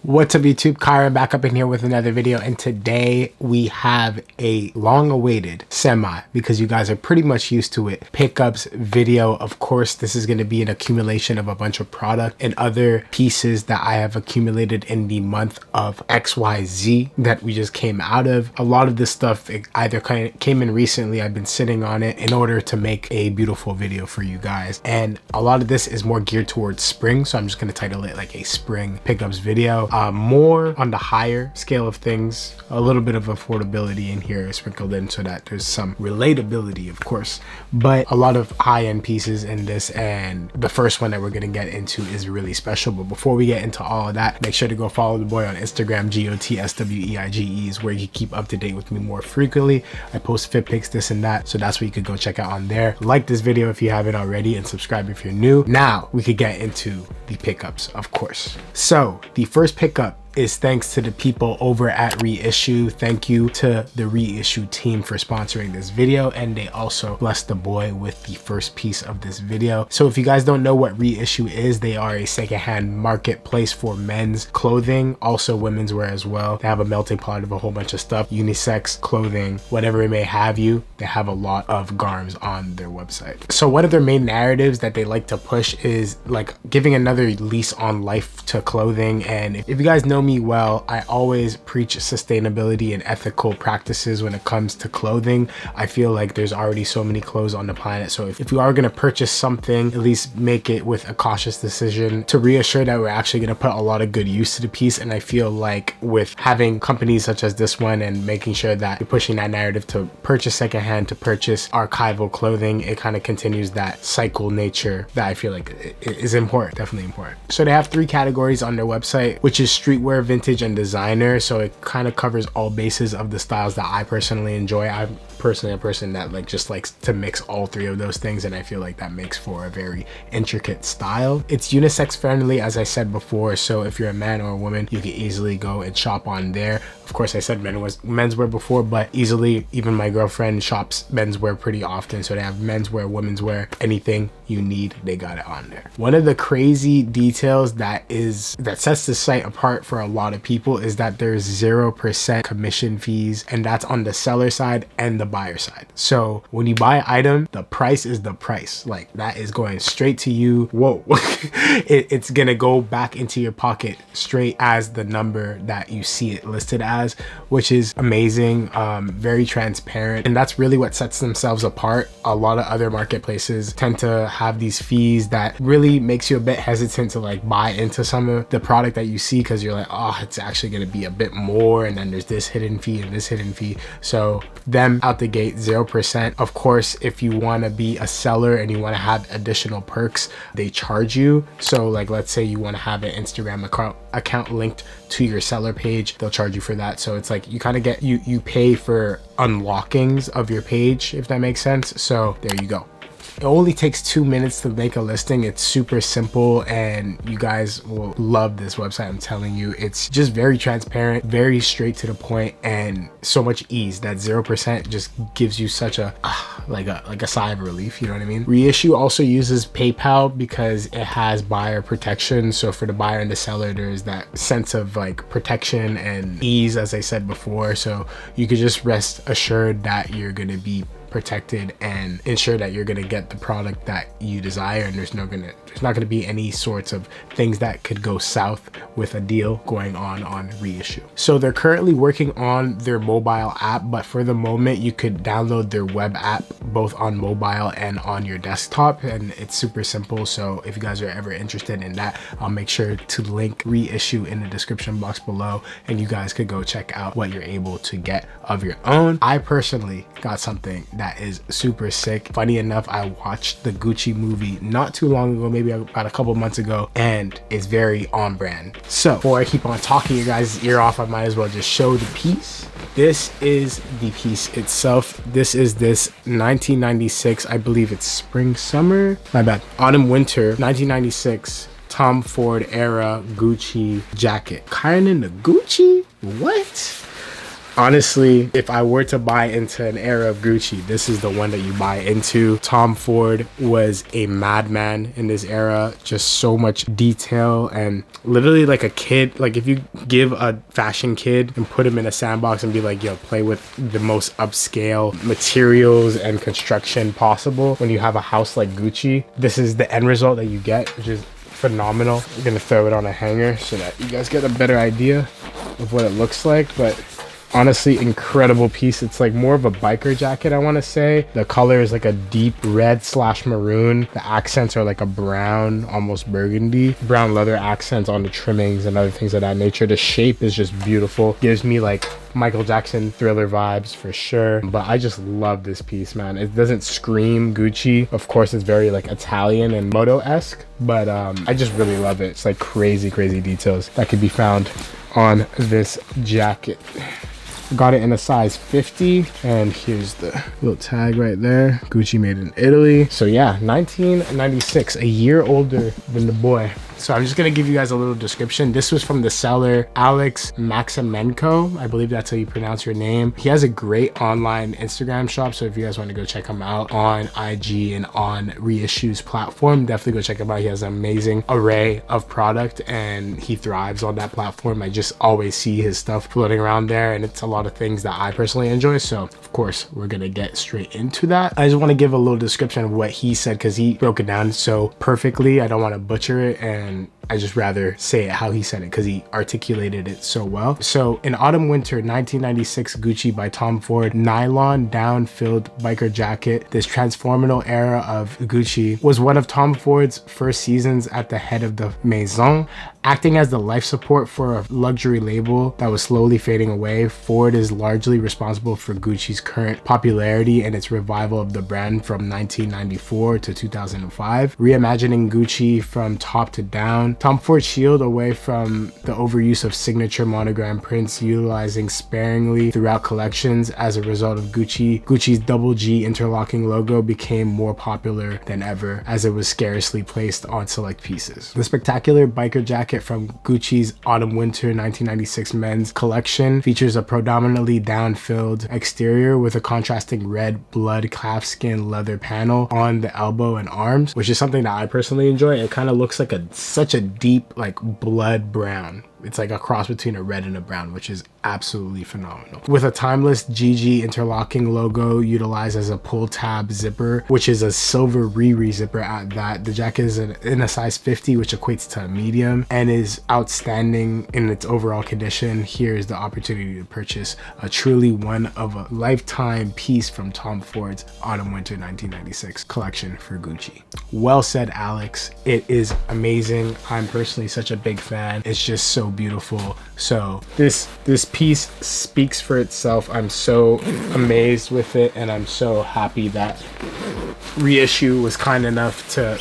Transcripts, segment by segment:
What's up YouTube, Kyron back up in here with another video, and today we have a long-awaited because you guys are pretty much used to it, pickups video. Of course, this is going to be an accumulation of a bunch of product and other pieces that I have accumulated in the month of XYZ that we just came out of. A lot of this stuff either came in recently. I've been sitting on it in order to make a beautiful video for you guys, and a lot of this is more geared towards spring, so I'm just going to title it like a spring pickups video. More on the higher scale of things, a little bit of affordability in here sprinkled in so that there's some relatability, of course, but a lot of high-end pieces in this. And the first one that we're going to get into is really special. But before we get into all of that, make sure to go follow the boy on Instagram. GOTSWEIGE is where you keep up to date with me more frequently. I post fit pics, this and that, so that's what you could go check out on there. Like this video if you haven't already, and subscribe if you're new. Now we could get into the pickups, of course. So the first pickup is thanks to the people over at Reissue. Thank you to the Reissue team for sponsoring this video, and they also blessed the boy with the first piece of this video. So if you guys don't know what Reissue is, they are a secondhand marketplace for men's clothing, also women's wear as well. They have a melting pot of a whole bunch of stuff, unisex clothing, whatever it may have you. They have a lot of garms on their website. So one of their main narratives that they like to push is like giving another lease on life to clothing. And if you guys know me well, I always preach sustainability and ethical practices when it comes to clothing. I feel like there's already so many clothes on the planet, so if you are going to purchase something, at least make it with a cautious decision to reassure that we're actually going to put a lot of good use to the piece. And I feel like with having companies such as this one and making sure that you're pushing that narrative to purchase secondhand, to purchase archival clothing, it kind of continues that cycle nature that I feel like is important, definitely important. So they have 3 categories on their website, which is streetwear, vintage, and designer. So it kind of covers all bases of the styles that I personally enjoy. I'm personally a person that just likes to mix all 3 of those things, and I feel like that makes for a very intricate style. It's unisex friendly, as I said before, so if you're a man or a woman, you can easily go and shop on there. Of course, I said menswear before, but easily even my girlfriend shops menswear pretty often, so they have menswear, women's wear, anything you need, they got it on there. One of the crazy details that sets the site apart for a lot of people is that there's 0% commission fees, and that's on the seller side and the buyer side. So when you buy an item, the price is the price. Like, that is going straight to you. Whoa. It's gonna go back into your pocket straight as the number that you see it listed as, which is amazing. Very transparent, and that's really what sets themselves apart. A lot of other marketplaces tend to have these fees that really makes you a bit hesitant to buy into some of the product that you see, because you're like, oh, it's actually going to be a bit more, and then there's this hidden fee and this hidden fee. So them out the gate, 0%. Of course, if you want to be a seller and you want to have additional perks, they charge you. So let's say you want to have an Instagram account linked to your seller page, they'll charge you for that. So it's like you kind of get you pay for unlockings of your page, if that makes sense. So there you go. It only takes 2 minutes to make a listing. It's super simple, and you guys will love this website. I'm telling you, it's just very transparent, very straight to the point, and so much ease. That 0% just gives you such a like a sigh of relief, you know what I mean? Reissue also uses PayPal because it has buyer protection. So for the buyer and the seller, there's that sense of protection and ease, as I said before. So you could just rest assured that you're gonna be protected and ensure that you're going to get the product that you desire, and there's not going to be any sorts of things that could go south with a deal going on Reissue. So they're currently working on their mobile app, but for the moment you could download their web app both on mobile and on your desktop, and it's super simple. So if you guys are ever interested in that, I'll make sure to link Reissue in the description box below, and you guys could go check out what you're able to get of your own. I personally got something that is super sick. Funny enough, I watched the Gucci movie not too long ago, maybe about a couple months ago, and it's very on brand. So before I keep on talking your guys' ear off, I might as well just show the piece. This is the piece itself. This is this 1996, I believe it's spring summer, my bad, autumn winter 1996 Tom Ford era Gucci jacket. Kind in the Gucci? What? Honestly, if I were to buy into an era of Gucci, this is the one that you buy into. Tom Ford was a madman in this era. Just so much detail, and literally like a kid. Like if you give a fashion kid and put him in a sandbox and be like, yo, play with the most upscale materials and construction possible, when you have a house like Gucci, this is the end result that you get, which is phenomenal. I'm gonna throw it on a hanger so that you guys get a better idea of what it looks like. But honestly, incredible piece. It's like more of a biker jacket, I want to say. The color is like a deep red / maroon. The accents are like a brown, almost burgundy. Brown leather accents on the trimmings and other things of that nature. The shape is just beautiful. Gives me like Michael Jackson Thriller vibes for sure. But I just love this piece, man. It doesn't scream Gucci. Of course, it's very like Italian and moto-esque, but I just really love it. It's like crazy details that could be found on this jacket. Got it in a size 50, and here's the little tag right there. Gucci made in Italy. So yeah, 1996, a year older than the boy. So I'm just gonna give you guys a little description. This was from the seller Alex Maximenko. I believe that's how you pronounce your name. He has a great online Instagram shop, so if you guys want to go check him out on IG and on Reissue's platform, definitely go check him out. He has an amazing array of product and he thrives on that platform. I just always see his stuff floating around there, and it's a lot of things that I personally enjoy. So of course we're gonna get straight into that. I just want to give a little description of what he said because he broke it down so perfectly. I don't want to butcher it, and I just rather say it how he said it because he articulated it so well. So in autumn winter 1996, Gucci by Tom Ford, nylon down-filled biker jacket. This transformational era of Gucci was one of Tom Ford's first seasons at the head of the Maison. Acting as the life support for a luxury label that was slowly fading away, Ford is largely responsible for Gucci's current popularity and its revival of the brand from 1994 to 2005, reimagining Gucci from top to down. Tom Ford shield away from the overuse of signature monogram prints, utilizing sparingly throughout collections. As a result of Gucci's double G interlocking logo became more popular than ever, as it was scarcely placed on select pieces. The spectacular biker jacket from Gucci's autumn-winter 1996 men's collection features a predominantly down-filled exterior with a contrasting red blood calfskin leather panel on the elbow and arms, which is something that I personally enjoy. It kind of looks like such a deep like blood brown. It's like a cross between a red and a brown, which is absolutely phenomenal. With a timeless GG interlocking logo utilized as a pull tab zipper, which is a silver Riri zipper at that. The jacket is in a size 50, which equates to a medium, and is outstanding in its overall condition. Here's the opportunity to purchase a truly one of a lifetime piece from Tom Ford's autumn winter 1996 collection for Gucci. Well said, Alex. It is amazing. I'm personally such a big fan. It's just so beautiful. So this piece speaks for itself. I'm so amazed with it, and I'm so happy that Reissue was kind enough to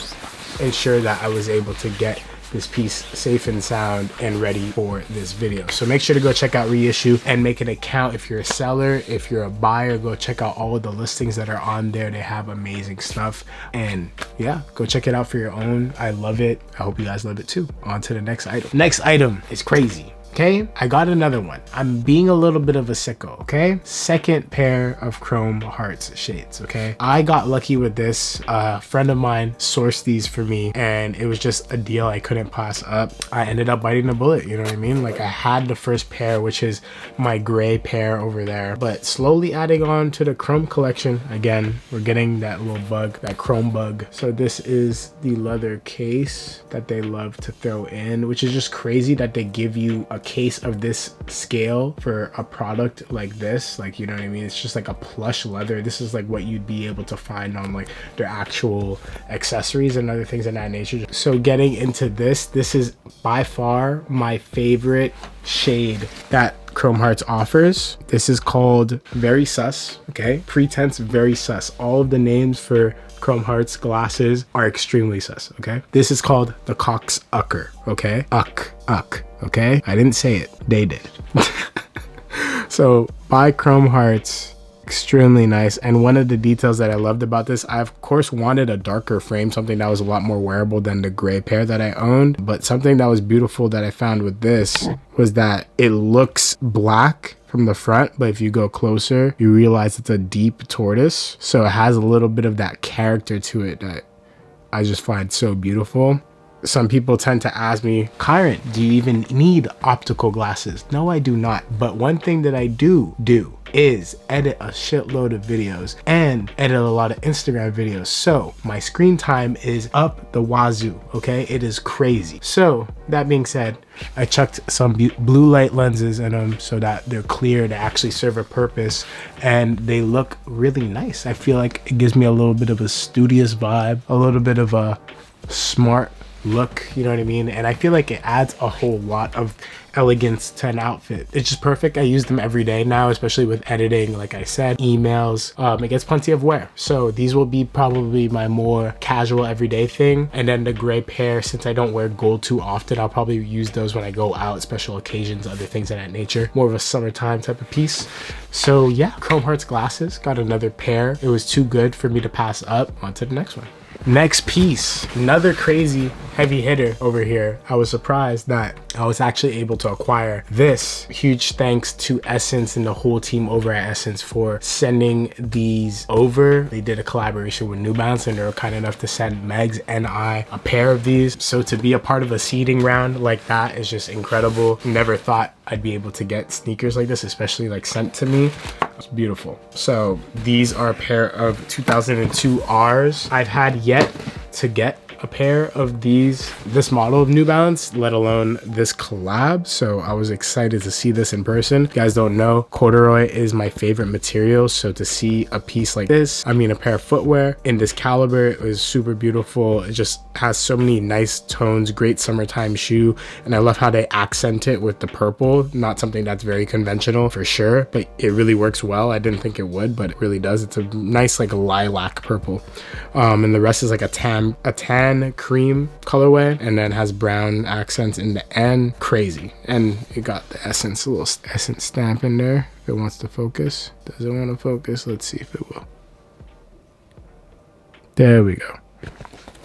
ensure that I was able to get this piece safe and sound and ready for this video. So make sure to go check out Reissue and make an account if you're a seller. If you're a buyer, go check out all of the listings that are on there. They have amazing stuff, and yeah, go check it out for your own. I love it. I hope you guys love it too. On to the next item. Next item is crazy. Okay, I got another one. I'm being a little bit of a sicko, okay? Second pair of Chrome Hearts shades, okay? I got lucky with this. A friend of mine sourced these for me, and it was just a deal I couldn't pass up. I ended up biting the bullet, you know what I mean? Like, I had the first pair, which is my gray pair over there, but slowly adding on to the Chrome collection. Again, we're getting that little bug, that Chrome bug. So this is the leather case that they love to throw in, which is just crazy that they give you a case of this scale for a product like this. Like, you know what I mean? It's just like a plush leather. This is like what you'd be able to find on like their actual accessories and other things of that nature. So getting into this is by far my favorite shade that Chrome Hearts offers. This is called Very Sus, okay? Pretense Very Sus. All of the names for Chrome Hearts glasses are extremely sus, okay? This is called the Coxucker, okay? Uck, okay? I didn't say it, they did. So buy Chrome Hearts extremely nice. And one of the details that I loved about this, I of course wanted a darker frame, something that was a lot more wearable than the gray pair that I owned. But something that was beautiful that I found with this was that it looks black from the front, but if you go closer, you realize it's a deep tortoise. So it has a little bit of that character to it that I just find so beautiful. Some people tend to ask me, Kyron, do you even need optical glasses? No, I do not. But one thing that I do is edit a shitload of videos and edit a lot of Instagram videos. So my screen time is up the wazoo, okay? It is crazy. So that being said, I chucked some blue light lenses in them so that they're clear, to actually serve a purpose, and they look really nice. I feel like it gives me a little bit of a studious vibe, a little bit of a smart look, you know what I mean? And I feel like it adds a whole lot of elegance to an outfit. It's just perfect. I use them every day now, especially with editing, like I said, emails. It gets plenty of wear. So these will be probably my more casual everyday thing. And then the gray pair, since I don't wear gold too often, I'll probably use those when I go out, special occasions, other things of that nature. More of a summertime type of piece. So yeah, Chrome Hearts glasses, got another pair. It was too good for me to pass up. On to the next one. Next piece, another crazy heavy hitter over here. I was surprised that I was actually able to acquire this. Huge thanks to SSENSE and the whole team over at SSENSE for sending these over. They did a collaboration with New Balance and they were kind enough to send Megs and I a pair of these. So to be a part of a seeding round like that is just incredible. Never thought I'd be able to get sneakers like this, especially like sent to me. It's beautiful. So these are a pair of 2002 R's. I've had yet to get a pair of this model of New Balance, let alone this collab. So I was excited to see this in person. If you guys don't know, corduroy is my favorite material. So to see a piece like this, I mean a pair of footwear in this caliber, it was super beautiful. It just has so many nice tones, great summertime shoe. And I love how they accent it with the purple. Not something that's very conventional for sure, but it really works well. I didn't think it would, but it really does. It's a nice like lilac purple. And the rest is like a tan cream colorway, and then has brown accents in the end. Crazy. And it got the SSENSE, a little SSENSE stamp in there. If it wants to focus. Does it want to focus? Let's see if it will. There we go.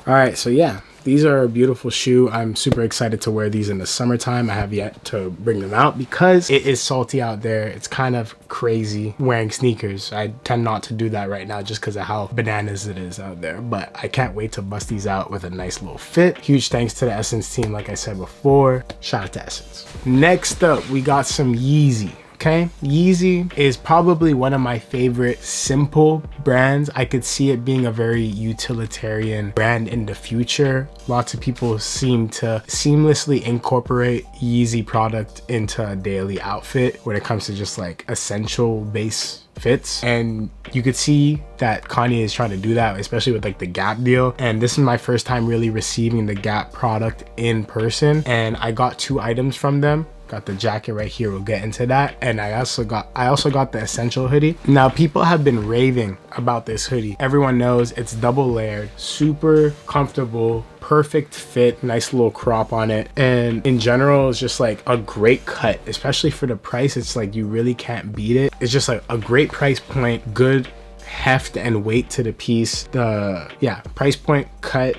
All right, so yeah, these are a beautiful shoe. I'm super excited to wear these in the summertime. I have yet to bring them out because it is salty out there. It's kind of crazy wearing sneakers. I tend not to do that right now just because of how bananas it is out there. But I can't wait to bust these out with a nice little fit. Huge thanks to the SSENSE team, like I said before. Shout out to SSENSE. Next up, we got some Yeezy. Okay, Yeezy is probably one of my favorite simple brands. I could see it being a very utilitarian brand in the future. Lots of people seem to seamlessly incorporate Yeezy product into a daily outfit when it comes to just like essential base fits, and you could see that Kanye is trying to do that, especially with like the Gap deal. And this is my first time really receiving the Gap product in person, and I got 2 items from them. Got the jacket right here, we'll get into that. And I also got the essential hoodie. Now people have been raving about this hoodie. Everyone knows it's double layered, super comfortable, perfect fit, nice little crop on it, and in general it's just like a great cut, especially for the price. It's like you really can't beat it. It's just like a great price point, good heft and weight to the piece. The price point, cut,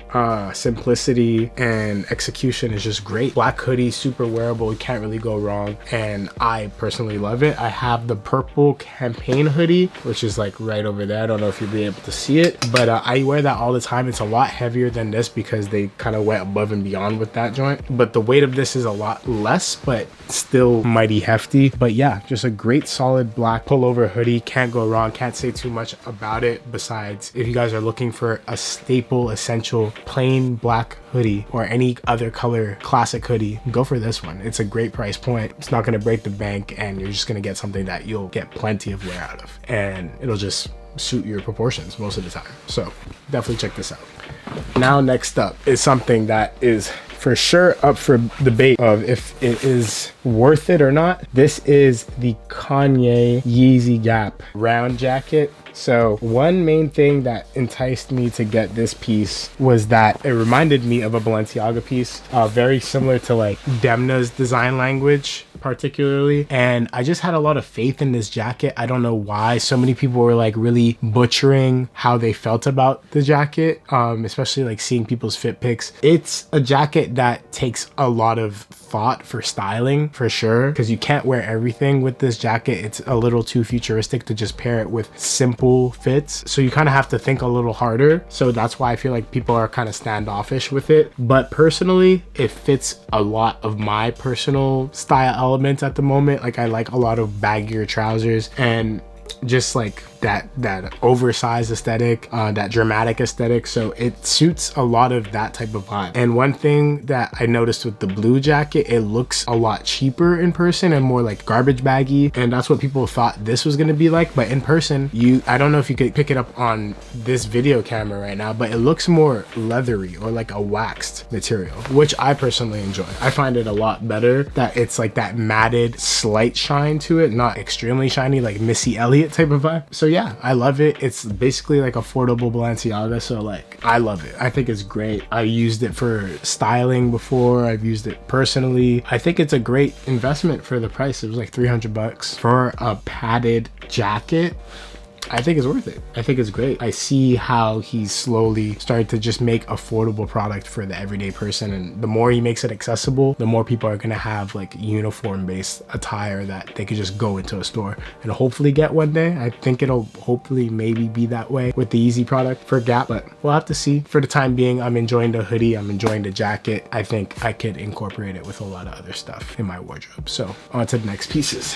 simplicity and execution is just great. Black hoodie, super wearable, you can't really go wrong, and I personally love it. I have the purple campaign hoodie, which is like right over there. I don't know if you'll be able to see it, but I wear that all the time. It's a lot heavier than this because they kind of went above and beyond with that joint, but the weight of this is a lot less, but still mighty hefty. But yeah, just a great solid black pullover hoodie. Can't go wrong. Can't say too much about it besides, if you guys are looking for a staple essential plain black hoodie or any other color classic hoodie, go for this one. It's a great price point. It's not going to break the bank, and you're just going to get something that you'll get plenty of wear out of, and it'll just suit your proportions most of the time. So definitely check this out. Now next up is something that is for sure up for debate of if it is worth it or not. This is the Kanye Yeezy Gap round jacket. So one main thing that enticed me to get this piece was that it reminded me of a Balenciaga piece, very similar to like Demna's design language, particularly, and I just had a lot of faith in this jacket. I don't know why so many people were like really butchering how they felt about the jacket, especially like seeing people's fit pics. It's a jacket that takes a lot of thought for styling, for sure, because you can't wear everything with this jacket. It's a little too futuristic to just pair it with simple fits, so you kind of have to think a little harder. So that's why I feel like people are kind of standoffish with it. But personally, it fits a lot of my personal style elements at the moment. Like I like a lot of baggier trousers and just like that oversized aesthetic, that dramatic aesthetic. So it suits a lot of that type of vibe. And one thing that I noticed with the blue jacket, it looks a lot cheaper in person and more like garbage baggy, and that's what people thought this was going to be like. But in person, I don't know if you could pick it up on this video camera right now, but it looks more leathery or like a waxed material, which I personally enjoy. I find it a lot better that it's like that matted slight shine to it, not extremely shiny like Missy Elliott type of vibe. So yeah, I love it. It's basically like affordable Balenciaga, so like I love it. I think it's great. I used it for styling before. I've used it personally. I think it's a great investment for the price. It was like 300 bucks for a padded jacket. I think it's worth it. I think it's great. I see how he's slowly started to just make affordable product for the everyday person, and the more he makes it accessible, the more people are gonna have like uniform based attire that they could just go into a store and hopefully get one day. I think it'll hopefully maybe be that way with the Yeezy product for Gap, but we'll have to see. For the time being, I'm enjoying the hoodie, I'm enjoying the jacket. I think I could incorporate it with a lot of other stuff in my wardrobe. So on to the next pieces.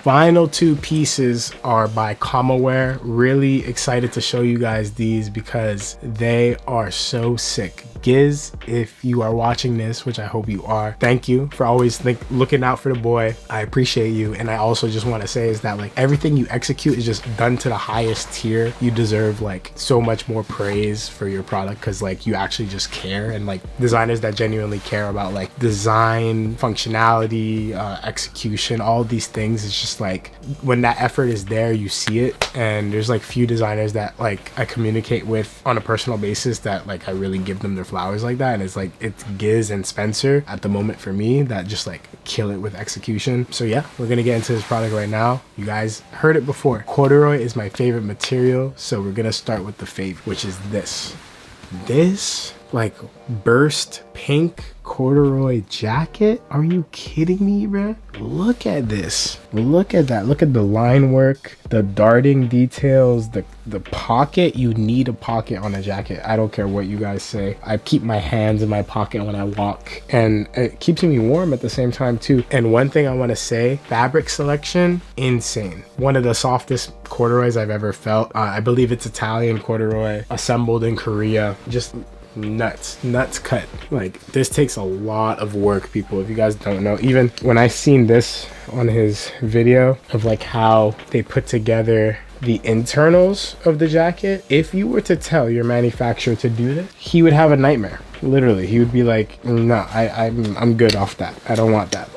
Final two pieces are by kayako. Really excited to show you guys these because they are so sick. Giz, if you are watching this, which I hope you are, thank you for always looking out for the boy. I appreciate you. And I also just want to say is that like everything you execute is just done to the highest tier. You deserve like so much more praise for your product because like you actually just care, and like designers that genuinely care about like design, functionality, execution, all these things. It's just like when that effort is there, you see it. And there's like few designers that like I communicate with on a personal basis that like I really give them their flowers like that, and it's like it's Giz and Spencer at the moment for me that just like kill it with execution. So yeah, we're gonna get into this product right now. You guys heard it before, corduroy is my favorite material, so we're gonna start with the fave, which is this like burst pink corduroy jacket. Are you kidding me, bruh? Look at this. Look at that. Look at the line work, the darting details, the pocket. You need a pocket on a jacket. I don't care what you guys say. I keep my hands in my pocket when I walk, and it keeps me warm at the same time too. And one thing I want to say, fabric selection, insane. One of the softest corduroys I've ever felt. I believe it's Italian corduroy assembled in Korea. Just nuts cut. Like this takes a lot of work, people, if you guys don't know. Even when I seen this on his video of like how they put together the internals of the jacket, if you were to tell your manufacturer to do this, he would have a nightmare. Literally, he would be like, no, I'm good off that. I don't want that.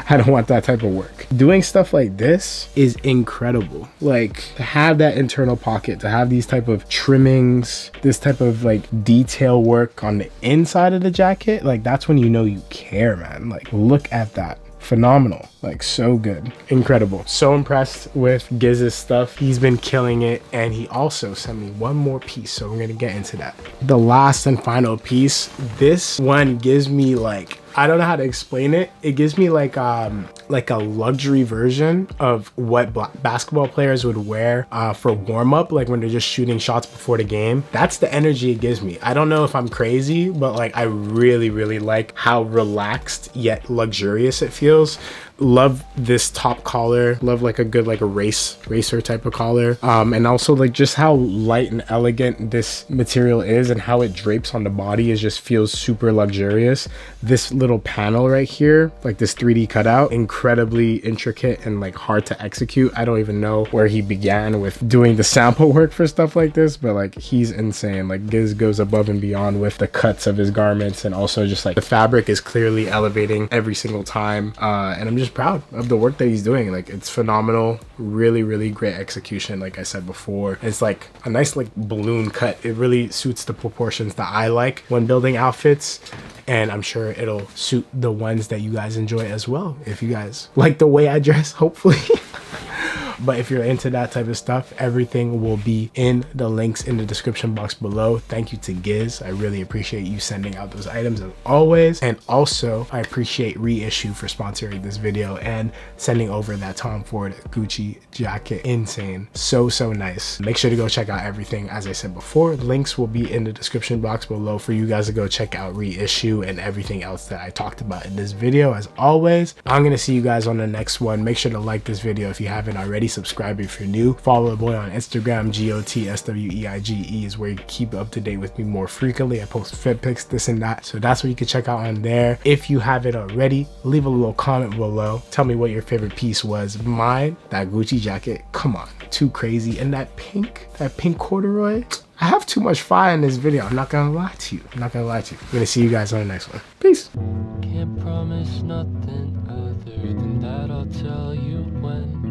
I don't want that type of work. Doing stuff like this is incredible. Like to have that internal pocket, to have these type of trimmings, this type of like detail work on the inside of the jacket, like that's when you know you care, man. Like look at that. Phenomenal. Like so good. Incredible. So impressed with Giz's stuff. He's been killing it, and he also sent me one more piece, so we're gonna get into that. The last and final piece, this one gives me like, I don't know how to explain it. It gives me like a luxury version of what basketball players would wear for warm up, like when they're just shooting shots before the game. That's the energy it gives me. I don't know if I'm crazy, but like I really like how relaxed yet luxurious it feels. Love this top collar. Love like a good like a racer type of collar, and also like just how light and elegant this material is, and how it drapes on the body is just feels super luxurious. This little panel right here, like this 3D cutout, incredibly intricate and like hard to execute. I don't even know where he began with doing the sample work for stuff like this, but like he's insane. Like Giz goes above and beyond with the cuts of his garments, and also just like the fabric is clearly elevating every single time, and I'm just just proud of the work that he's doing. Like, it's phenomenal. Really great execution. Like I said before, it's like a nice like balloon cut. It really suits the proportions that I like when building outfits, and I'm sure it'll suit the ones that you guys enjoy as well, if you guys like the way I dress, hopefully. But if you're into that type of stuff, everything will be in the links in the description box below. Thank you to Giz. I really appreciate you sending out those items as always. And also, I appreciate Reissue for sponsoring this video and sending over that Tom Ford Gucci jacket. Insane. So nice. Make sure to go check out everything. As I said before, links will be in the description box below for you guys to go check out Reissue and everything else that I talked about in this video. As always, I'm going to see you guys on the next one. Make sure to like this video if you haven't already. Subscribe if you're new. Follow the boy on Instagram, GOTSWEIGE is where you keep up to date with me more frequently. I post fit pics, this and that. So that's what you can check out on there. If you haven't already, leave a little comment below. Tell me what your favorite piece was. Mine, that Gucci jacket. Come on, too crazy. And that pink corduroy. I have too much fire in this video. I'm not gonna lie to you. I'm gonna see you guys on the next one. Peace. Can't promise nothing other than that I'll tell you when.